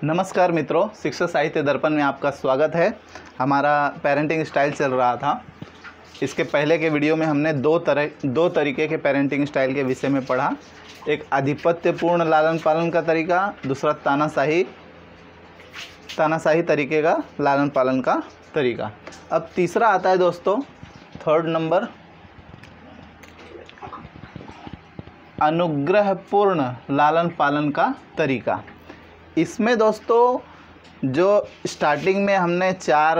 नमस्कार मित्रों, शिक्षा साहित्य दर्पण में आपका स्वागत है। हमारा पेरेंटिंग स्टाइल चल रहा था। इसके पहले के वीडियो में हमने दो तरीके के पेरेंटिंग स्टाइल के विषय में पढ़ा। एक आधिपत्यपूर्ण लालन पालन का तरीका, दूसरा तानाशाही तरीके का लालन पालन का तरीका। अब तीसरा आता है दोस्तों, थर्ड नंबर, अनुग्रहपूर्ण लालन पालन का तरीका। इसमें दोस्तों जो स्टार्टिंग में हमने चार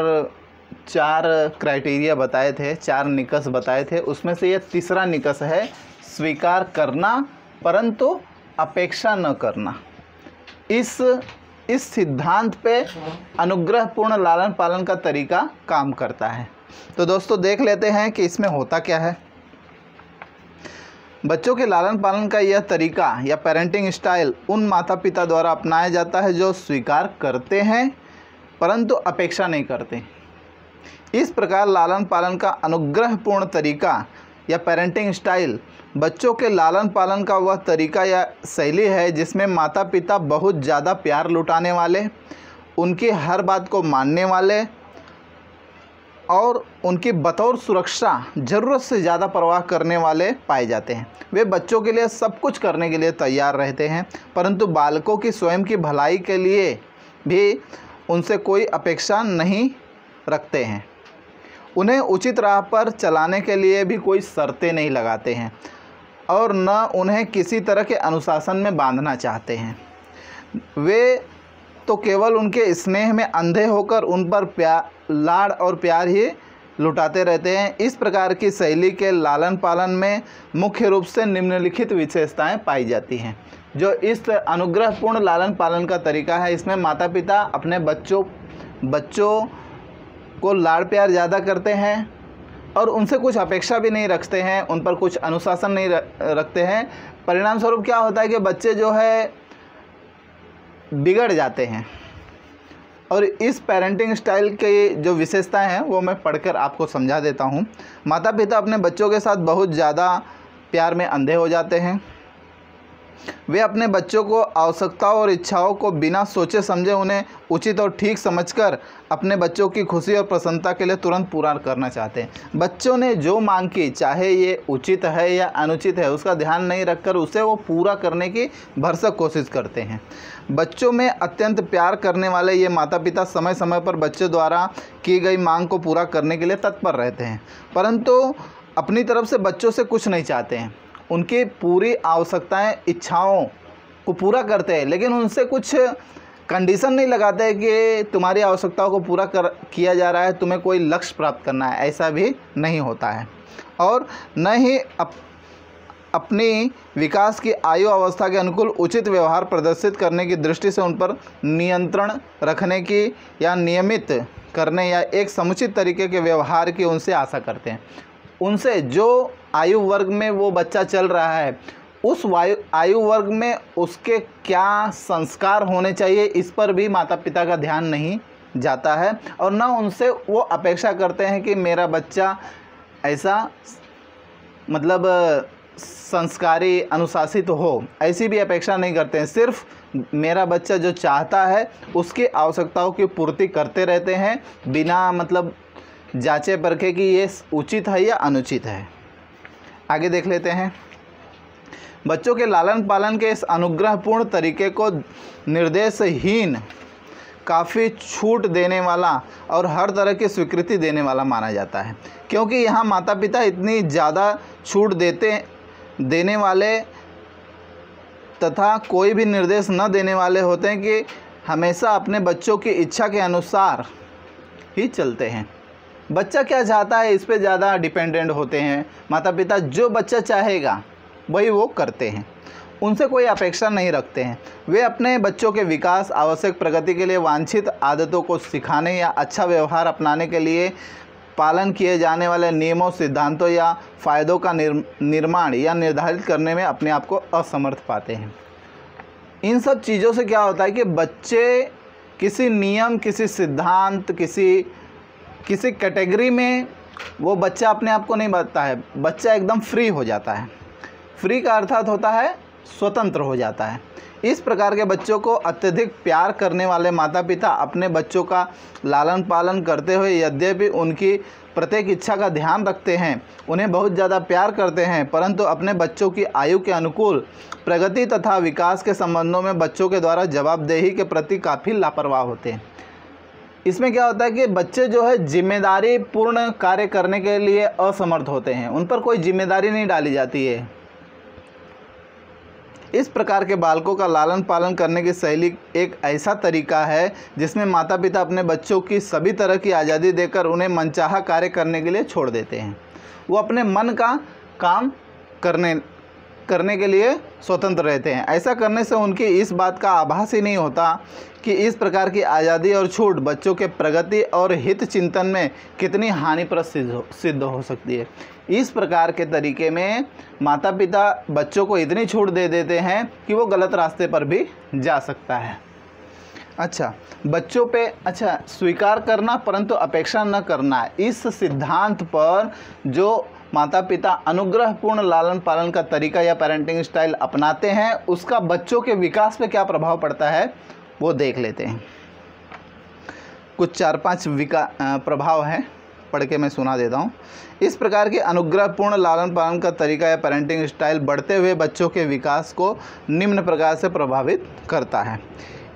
क्राइटेरिया बताए थे, 4 निकष बताए थे, उसमें से ये तीसरा निकष है स्वीकार करना परंतु अपेक्षा न करना। इस सिद्धांत पे अनुग्रहपूर्ण लालन पालन का तरीका काम करता है। तो दोस्तों देख लेते हैं कि इसमें होता क्या है। बच्चों के लालन पालन का यह तरीका या पेरेंटिंग स्टाइल उन माता पिता द्वारा अपनाया जाता है जो स्वीकार करते हैं परंतु अपेक्षा नहीं करते। इस प्रकार लालन पालन का अनुग्रहपूर्ण तरीका या पेरेंटिंग स्टाइल बच्चों के लालन पालन का वह तरीका या शैली है जिसमें माता पिता बहुत ज़्यादा प्यार लुटाने वाले, उनकी हर बात को मानने वाले और उनकी बतौर सुरक्षा ज़रूरत से ज़्यादा परवाह करने वाले पाए जाते हैं। वे बच्चों के लिए सब कुछ करने के लिए तैयार रहते हैं परंतु बालकों की स्वयं की भलाई के लिए भी उनसे कोई अपेक्षा नहीं रखते हैं। उन्हें उचित राह पर चलाने के लिए भी कोई शर्तें नहीं लगाते हैं और न उन्हें किसी तरह के अनुशासन में बांधना चाहते हैं। वे तो केवल उनके स्नेह में अंधे होकर उन पर लाड़ और प्यार ही लुटाते रहते हैं। इस प्रकार की शैली के लालन पालन में मुख्य रूप से निम्नलिखित विशेषताएं पाई जाती हैं। जो इस अनुग्रहपूर्ण लालन पालन का तरीका है, इसमें माता पिता अपने बच्चों को लाड़ प्यार ज़्यादा करते हैं और उनसे कुछ अपेक्षा भी नहीं रखते हैं, उन पर कुछ अनुशासन नहीं रखते हैं। परिणाम स्वरूप क्या होता है कि बच्चे जो है बिगड़ जाते हैं। और इस पेरेंटिंग स्टाइल के जो विशेषताएं हैं वो मैं पढ़कर आपको समझा देता हूँ। माता पिता अपने बच्चों के साथ बहुत ज़्यादा प्यार में अंधे हो जाते हैं। वे अपने बच्चों को आवश्यकताओं और इच्छाओं को बिना सोचे समझे उन्हें उचित और ठीक समझकर अपने बच्चों की खुशी और प्रसन्नता के लिए तुरंत पूरा करना चाहते हैं। बच्चों ने जो मांग की, चाहे ये उचित है या अनुचित है, उसका ध्यान नहीं रखकर उसे वो पूरा करने की भरसक कोशिश करते हैं। बच्चों में अत्यंत प्यार करने वाले ये माता पिता समय समय पर बच्चों द्वारा की गई मांग को पूरा करने के लिए तत्पर रहते हैं परंतु अपनी तरफ से बच्चों से कुछ नहीं चाहते हैं। उनकी पूरी आवश्यकताएं, इच्छाओं को पूरा करते हैं लेकिन उनसे कुछ कंडीशन नहीं लगाते हैं कि तुम्हारी आवश्यकताओं को पूरा किया जा रहा है, तुम्हें कोई लक्ष्य प्राप्त करना है, ऐसा भी नहीं होता है। और न ही अपनी विकास की आयु अवस्था के अनुकूल उचित व्यवहार प्रदर्शित करने की दृष्टि से उन पर नियंत्रण रखने की या नियमित करने या एक समुचित तरीके के व्यवहार की उनसे आशा करते हैं। उनसे जो आयु वर्ग में वो बच्चा चल रहा है, उस आयु वर्ग में उसके क्या संस्कार होने चाहिए, इस पर भी माता पिता का ध्यान नहीं जाता है और न उनसे वो अपेक्षा करते हैं कि मेरा बच्चा ऐसा मतलब संस्कारी, अनुशासित हो, ऐसी भी अपेक्षा नहीं करते हैं। सिर्फ मेरा बच्चा जो चाहता है उसकी आवश्यकताओं की पूर्ति करते रहते हैं बिना मतलब जांचे परखे कि ये उचित है या अनुचित है। आगे देख लेते हैं। बच्चों के लालन पालन के इस अनुग्रहपूर्ण तरीके को निर्देशहीन, काफ़ी छूट देने वाला और हर तरह की स्वीकृति देने वाला माना जाता है, क्योंकि यहाँ माता पिता इतनी ज़्यादा छूट देने वाले तथा कोई भी निर्देश न देने वाले होते हैं कि हमेशा अपने बच्चों की इच्छा के अनुसार ही चलते हैं। बच्चा क्या चाहता है इस पे ज़्यादा डिपेंडेंट होते हैं। माता पिता जो बच्चा चाहेगा वही वो करते हैं, उनसे कोई अपेक्षा नहीं रखते हैं। वे अपने बच्चों के विकास, आवश्यक प्रगति के लिए वांछित आदतों को सिखाने या अच्छा व्यवहार अपनाने के लिए पालन किए जाने वाले नियमों, सिद्धांतों या फ़ायदों का निर्माण या निर्धारित करने में अपने आप को असमर्थ पाते हैं। इन सब चीज़ों से क्या होता है कि बच्चे किसी नियम, किसी सिद्धांत, किसी कैटेगरी में वो बच्चा अपने आप को नहीं बांधता है। बच्चा एकदम फ्री हो जाता है। फ्री का अर्थात होता है स्वतंत्र हो जाता है। इस प्रकार के बच्चों को अत्यधिक प्यार करने वाले माता पिता अपने बच्चों का लालन पालन करते हुए यद्यपि उनकी प्रत्येक इच्छा का ध्यान रखते हैं, उन्हें बहुत ज़्यादा प्यार करते हैं, परंतु अपने बच्चों की आयु के अनुकूल प्रगति तथा विकास के संबंधों में बच्चों के द्वारा जवाबदेही के प्रति काफ़ी लापरवाह होते हैं। इसमें क्या होता है कि बच्चे जो है जिम्मेदारी पूर्ण कार्य करने के लिए असमर्थ होते हैं, उन पर कोई जिम्मेदारी नहीं डाली जाती है। इस प्रकार के बालकों का लालन पालन करने की शैली एक ऐसा तरीका है जिसमें माता पिता अपने बच्चों की सभी तरह की आज़ादी देकर उन्हें मनचाहा कार्य करने के लिए छोड़ देते हैं। वो अपने मन का काम करने के लिए स्वतंत्र रहते हैं। ऐसा करने से उनकी इस बात का आभास ही नहीं होता कि इस प्रकार की आज़ादी और छूट बच्चों के प्रगति और हित चिंतन में कितनी हानिप्रद सिद्ध हो सकती है। इस प्रकार के तरीके में माता पिता बच्चों को इतनी छूट दे देते हैं कि वो गलत रास्ते पर भी जा सकता है। अच्छा, बच्चों पे स्वीकार करना परंतु अपेक्षा न करना, इस सिद्धांत पर जो माता पिता अनुग्रहपूर्ण लालन पालन का तरीका या पेरेंटिंग स्टाइल अपनाते हैं उसका बच्चों के विकास पे क्या प्रभाव पड़ता है वो देख लेते हैं। कुछ 4-5 प्रभाव हैं, पढ़ के मैं सुना देता हूँ। इस प्रकार के अनुग्रहपूर्ण लालन पालन का तरीका या पेरेंटिंग स्टाइल बढ़ते हुए बच्चों के विकास को निम्न प्रकार से प्रभावित करता है।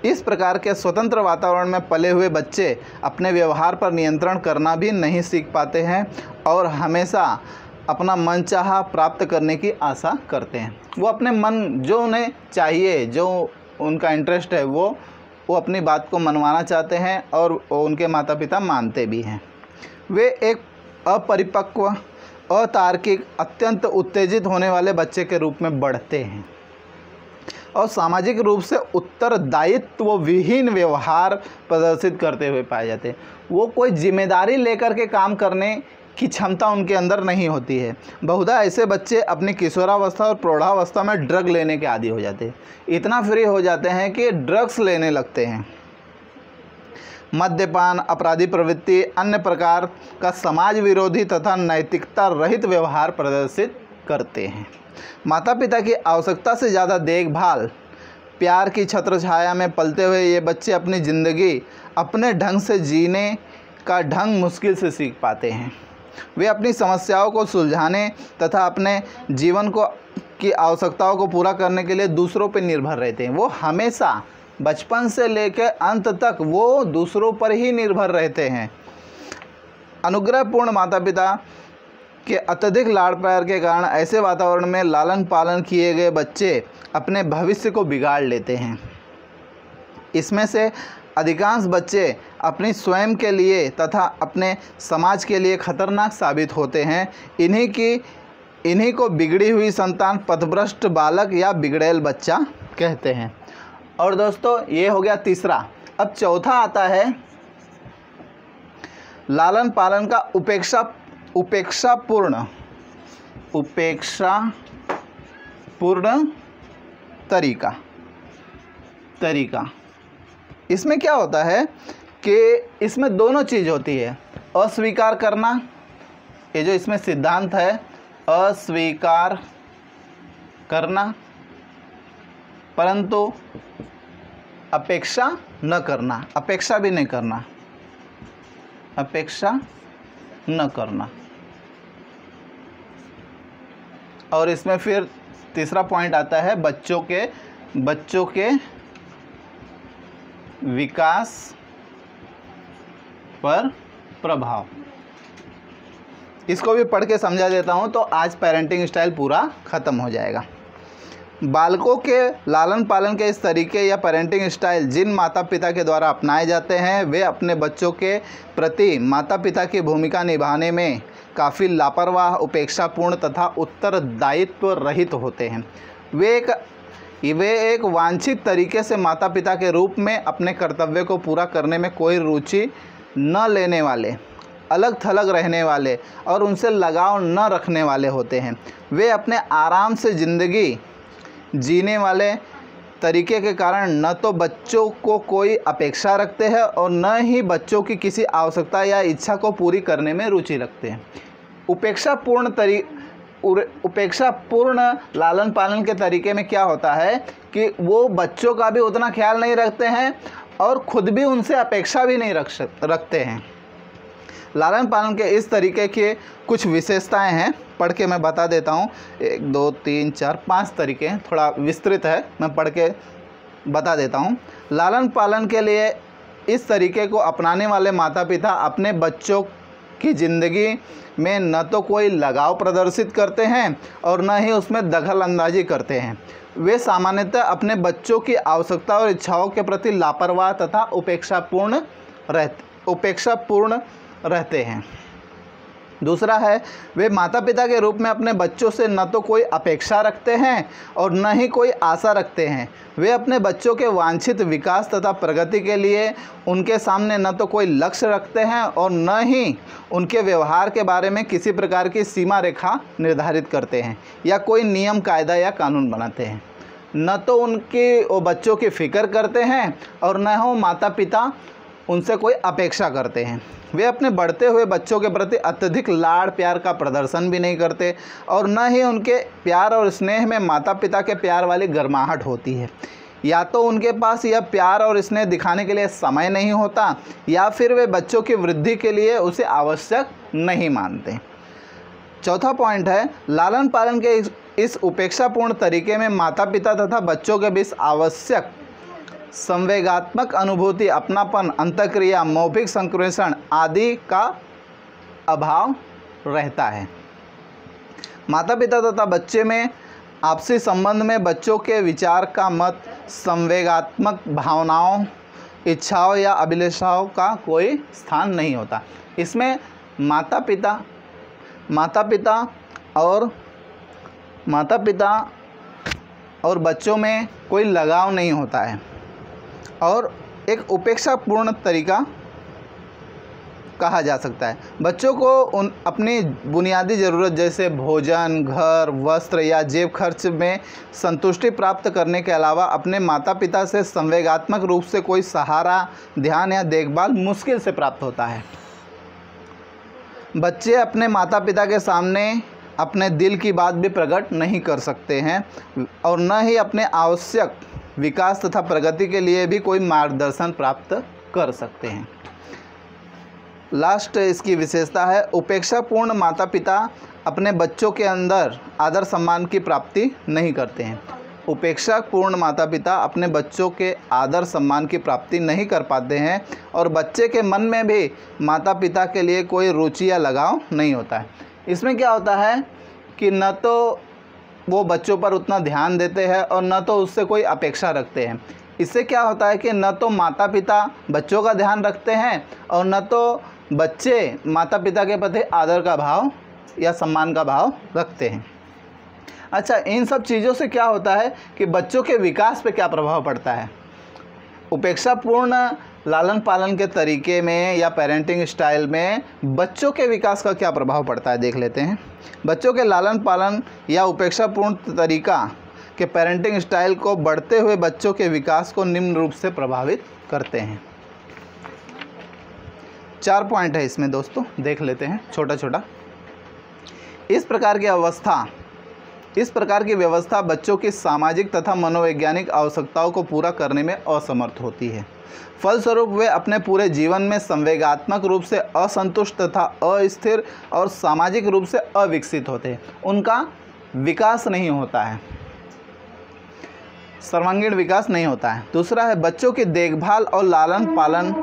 इस प्रकार के स्वतंत्र वातावरण में पले हुए बच्चे अपने व्यवहार पर नियंत्रण करना भी नहीं सीख पाते हैं और हमेशा अपना मनचाहा प्राप्त करने की आशा करते हैं। वो अपने मन जो उन्हें चाहिए, जो उनका इंटरेस्ट है, वो अपनी बात को मनवाना चाहते हैं और उनके माता पिता मानते भी हैं। वे एक अपरिपक्व, अतार्किक, अत्यंत उत्तेजित होने वाले बच्चे के रूप में बढ़ते हैं और सामाजिक रूप से उत्तरदायित्व विहीन व्यवहार प्रदर्शित करते हुए पाए जाते हैं। वो कोई जिम्मेदारी लेकर के काम करने की क्षमता उनके अंदर नहीं होती है। बहुधा ऐसे बच्चे अपनी किशोरावस्था और प्रौढ़ावस्था में ड्रग लेने के आदी हो जाते हैं। इतना फ्री हो जाते हैं कि ड्रग्स लेने लगते हैं। मद्यपान, अपराधी प्रवृत्ति, अन्य प्रकार का समाज विरोधी तथा नैतिकता रहित व्यवहार प्रदर्शित करते हैं। माता पिता की आवश्यकता से ज़्यादा देखभाल, प्यार की छत्रछाया में पलते हुए ये बच्चे अपनी ज़िंदगी अपने ढंग से जीने का ढंग मुश्किल से सीख पाते हैं। वे अपनी समस्याओं को सुलझाने तथा अपने जीवन की आवश्यकताओं को पूरा करने के लिए दूसरों पर निर्भर रहते हैं। वो हमेशा बचपन से लेकर अंत तक वो दूसरों पर ही निर्भर रहते हैं। अनुग्रहपूर्ण माता पिता के अत्यधिक लाड़ प्यार के कारण ऐसे वातावरण में लालन पालन किए गए बच्चे अपने भविष्य को बिगाड़ लेते हैं। इसमें से अधिकांश बच्चे अपनी स्वयं के लिए तथा अपने समाज के लिए खतरनाक साबित होते हैं। इन्हीं को बिगड़ी हुई संतान, पथभ्रष्ट बालक या बिगड़ैल बच्चा कहते हैं। और दोस्तों ये हो गया तीसरा। अब चौथा आता है लालन पालन का उपेक्षापूर्ण तरीका। इसमें क्या होता है कि इसमें दोनों चीज़ होती है। अस्वीकार करना, ये जो इसमें सिद्धांत है, अस्वीकार करना परंतु अपेक्षा न करना, अपेक्षा भी नहीं करना, अपेक्षा न करना। और इसमें फिर तीसरा पॉइंट आता है बच्चों के विकास पर प्रभाव। इसको भी पढ़ के समझा देता हूँ तो आज पेरेंटिंग स्टाइल पूरा ख़त्म हो जाएगा। बालकों के लालन पालन के इस तरीके या पेरेंटिंग स्टाइल जिन माता पिता के द्वारा अपनाए जाते हैं वे अपने बच्चों के प्रति माता पिता की भूमिका निभाने में काफ़ी लापरवाह, उपेक्षापूर्ण तथा उत्तरदायित्व रहित होते हैं। वे एक वांछित तरीके से माता पिता के रूप में अपने कर्तव्य को पूरा करने में कोई रुचि न लेने वाले, अलग थलग रहने वाले और उनसे लगाव न रखने वाले होते हैं। वे अपने आराम से ज़िंदगी जीने वाले तरीके के कारण न तो बच्चों को कोई अपेक्षा रखते हैं और न ही बच्चों की किसी आवश्यकता या इच्छा को पूरी करने में रुचि रखते हैं। उपेक्षा पूर्ण लालन पालन के तरीके में क्या होता है कि वो बच्चों का भी उतना ख्याल नहीं रखते हैं और खुद भी उनसे अपेक्षा भी नहीं रखते हैं। लालन पालन के इस तरीके के कुछ विशेषताएं हैं, पढ़ के मैं बता देता हूँ। 1 2 3 4 5 तरीके हैं, थोड़ा विस्तृत है, मैं पढ़ के बता देता हूँ। लालन पालन के लिए इस तरीके को अपनाने वाले माता पिता अपने बच्चों की ज़िंदगी में न तो कोई लगाव प्रदर्शित करते हैं और न ही उसमें दखल अंदाजी करते हैं। वे सामान्यतः अपने बच्चों की आवश्यकता और इच्छाओं के प्रति लापरवाह तथा उपेक्षापूर्ण रहते हैं। दूसरा है, वे माता पिता के रूप में अपने बच्चों से न तो कोई अपेक्षा रखते हैं और न ही कोई आशा रखते हैं। वे अपने बच्चों के वांछित विकास तथा प्रगति के लिए उनके सामने न तो कोई लक्ष्य रखते हैं और न ही उनके व्यवहार के बारे में किसी प्रकार की सीमा रेखा निर्धारित करते हैं या कोई नियम कायदा या कानून बनाते हैं। न तो वो बच्चों की फ़िक्र करते हैं और न हो माता पिता उनसे कोई अपेक्षा करते हैं। वे अपने बढ़ते हुए बच्चों के प्रति अत्यधिक लाड़ प्यार का प्रदर्शन भी नहीं करते और न ही उनके प्यार और स्नेह में माता पिता के प्यार वाली गर्माहट होती है। या तो उनके पास यह प्यार और स्नेह दिखाने के लिए समय नहीं होता या फिर वे बच्चों की वृद्धि के लिए उसे आवश्यक नहीं मानते। चौथा पॉइंट है, लालन पालन के इस उपेक्षापूर्ण तरीके में माता पिता तथा बच्चों के बीच आवश्यक संवेगात्मक अनुभूति, अपनापन, अंतःक्रिया, मौखिक संप्रेषण आदि का अभाव रहता है। माता पिता तथा बच्चे में आपसी संबंध में बच्चों के विचार का मत, संवेगात्मक भावनाओं, इच्छाओं या अभिलाषाओं का कोई स्थान नहीं होता। इसमें माता पिता और बच्चों में कोई लगाव नहीं होता है और एक उपेक्षापूर्ण तरीका कहा जा सकता है। बच्चों को अपनी बुनियादी ज़रूरत जैसे भोजन, घर, वस्त्र या जेब खर्च में संतुष्टि प्राप्त करने के अलावा अपने माता पिता से संवेगात्मक रूप से कोई सहारा, ध्यान या देखभाल मुश्किल से प्राप्त होता है। बच्चे अपने माता पिता के सामने अपने दिल की बात भी प्रकट नहीं कर सकते हैं और न ही अपने आवश्यक विकास तथा प्रगति के लिए भी कोई मार्गदर्शन प्राप्त कर सकते हैं। लास्ट इसकी विशेषता है, उपेक्षापूर्ण माता पिता अपने बच्चों के अंदर आदर सम्मान की प्राप्ति नहीं करते हैं। उपेक्षापूर्ण माता पिता अपने बच्चों के आदर सम्मान की प्राप्ति नहीं कर पाते हैं और बच्चे के मन में भी माता पिता के लिए कोई रुचि या लगाव नहीं होता है। इसमें क्या होता है कि न तो वो बच्चों पर उतना ध्यान देते हैं और न तो उससे कोई अपेक्षा रखते हैं। इससे क्या होता है कि न तो माता पिता बच्चों का ध्यान रखते हैं और न तो बच्चे माता पिता के प्रति आदर का भाव या सम्मान का भाव रखते हैं। अच्छा, इन सब चीज़ों से क्या होता है कि बच्चों के विकास पे क्या प्रभाव पड़ता है। उपेक्षापूर्ण लालन पालन के तरीके में या पेरेंटिंग स्टाइल में बच्चों के विकास का क्या प्रभाव पड़ता है, देख लेते हैं। बच्चों के लालन पालन या उपेक्षापूर्ण तरीका के पेरेंटिंग स्टाइल को बढ़ते हुए बच्चों के विकास को निम्न रूप से प्रभावित करते हैं। 4 पॉइंट है इसमें दोस्तों, देख लेते हैं छोटा छोटा। इस प्रकार की व्यवस्था बच्चों की सामाजिक तथा मनोवैज्ञानिक आवश्यकताओं को पूरा करने में असमर्थ होती है। फलस्वरूप वे अपने पूरे जीवन में संवेगात्मक रूप से असंतुष्ट तथा अस्थिर और सामाजिक रूप से अविकसित होते हैं। उनका विकास नहीं होता है, सर्वांगीण विकास नहीं होता है। दूसरा है, बच्चों की देखभाल और लालन पालन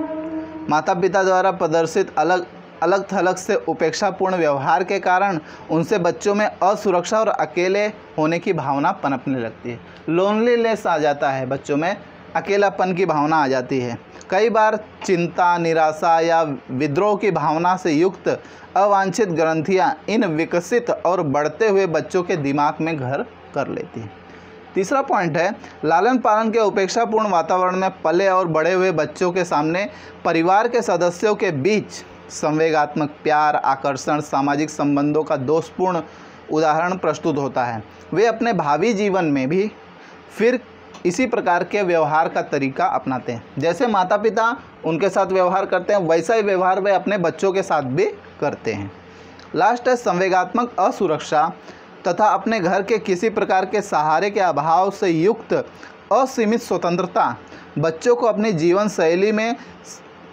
माता पिता द्वारा प्रदर्शित अलग थलग से उपेक्षापूर्ण व्यवहार के कारण उनसे बच्चों में असुरक्षा और अकेले होने की भावना पनपने लगती है। लोनलीनेस आ जाता है, बच्चों में अकेलापन की भावना आ जाती है। कई बार चिंता, निराशा या विद्रोह की भावना से युक्त अवांछित ग्रंथियां इन विकसित और बढ़ते हुए बच्चों के दिमाग में घर कर लेती हैं। तीसरा पॉइंट है, लालन पालन के उपेक्षापूर्ण वातावरण में पले और बड़े हुए बच्चों के सामने परिवार के सदस्यों के बीच संवेगात्मक प्यार, आकर्षण, सामाजिक संबंधों का दोषपूर्ण उदाहरण प्रस्तुत होता है। वे अपने भावी जीवन में भी फिर इसी प्रकार के व्यवहार का तरीका अपनाते हैं। जैसे माता पिता उनके साथ व्यवहार करते हैं, वैसा ही व्यवहार वे अपने बच्चों के साथ भी करते हैं। लास्ट है, संवेगात्मक असुरक्षा तथा अपने घर के किसी प्रकार के सहारे के अभाव से युक्त असीमित स्वतंत्रता बच्चों को अपनी जीवन शैली में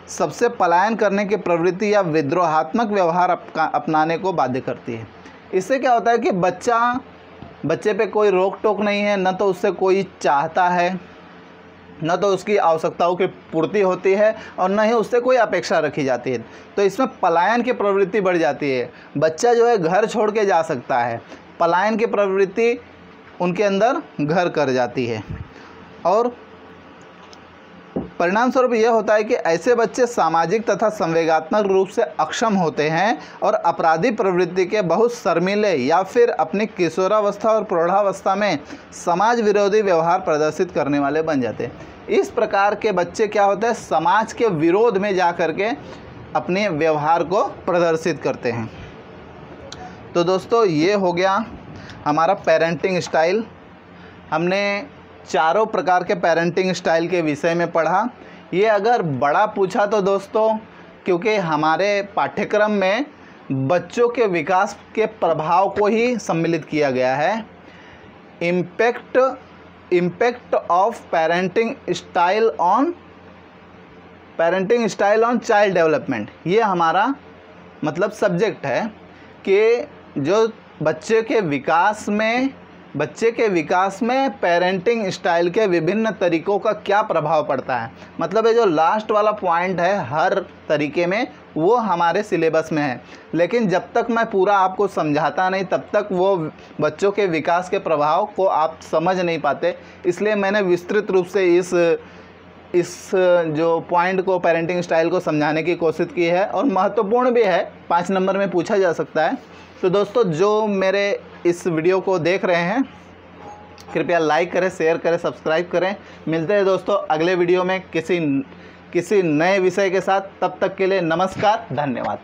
सबसे पलायन करने की प्रवृत्ति या विद्रोहात्मक व्यवहार अपनाने को बाध्य करती है। इससे क्या होता है कि बच्चे पे कोई रोक टोक नहीं है, न तो उससे कोई चाहता है, न तो उसकी आवश्यकताओं की पूर्ति होती है और न ही उससे कोई अपेक्षा रखी जाती है। तो इसमें पलायन की प्रवृत्ति बढ़ जाती है। बच्चा जो है घर छोड़ के जा सकता है, पलायन की प्रवृत्ति उनके अंदर घर कर जाती है। और परिणाम स्वरूप यह होता है कि ऐसे बच्चे सामाजिक तथा संवेगात्मक रूप से अक्षम होते हैं और अपराधी प्रवृत्ति के बहुत शर्मीले या फिर अपनी किशोरावस्था और प्रौढ़ावस्था में समाज विरोधी व्यवहार प्रदर्शित करने वाले बन जाते हैं। इस प्रकार के बच्चे क्या होते हैं, समाज के विरोध में जा कर के अपने व्यवहार को प्रदर्शित करते हैं। तो दोस्तों ये हो गया हमारा पेरेंटिंग स्टाइल। हमने चारों प्रकार के पेरेंटिंग स्टाइल के विषय में पढ़ा। ये अगर बड़ा पूछा तो दोस्तों, क्योंकि हमारे पाठ्यक्रम में बच्चों के विकास के प्रभाव को ही सम्मिलित किया गया है। Impact of parenting style on child development, ये हमारा मतलब सब्जेक्ट है कि जो बच्चे के विकास में पेरेंटिंग स्टाइल के विभिन्न तरीक़ों का क्या प्रभाव पड़ता है। मतलब ये जो लास्ट वाला पॉइंट है हर तरीके में, वो हमारे सिलेबस में है, लेकिन जब तक मैं पूरा आपको समझाता नहीं तब तक वो बच्चों के विकास के प्रभाव को आप समझ नहीं पाते। इसलिए मैंने विस्तृत रूप से इस जो पॉइंट को, पेरेंटिंग स्टाइल को समझाने की कोशिश की है और महत्वपूर्ण भी है, 5 नंबर में पूछा जा सकता है। तो दोस्तों जो मेरे इस वीडियो को देख रहे हैं, कृपया लाइक करें, शेयर करें, सब्सक्राइब करें। मिलते हैं दोस्तों अगले वीडियो में किसी नए विषय के साथ। तब तक के लिए नमस्कार, धन्यवाद।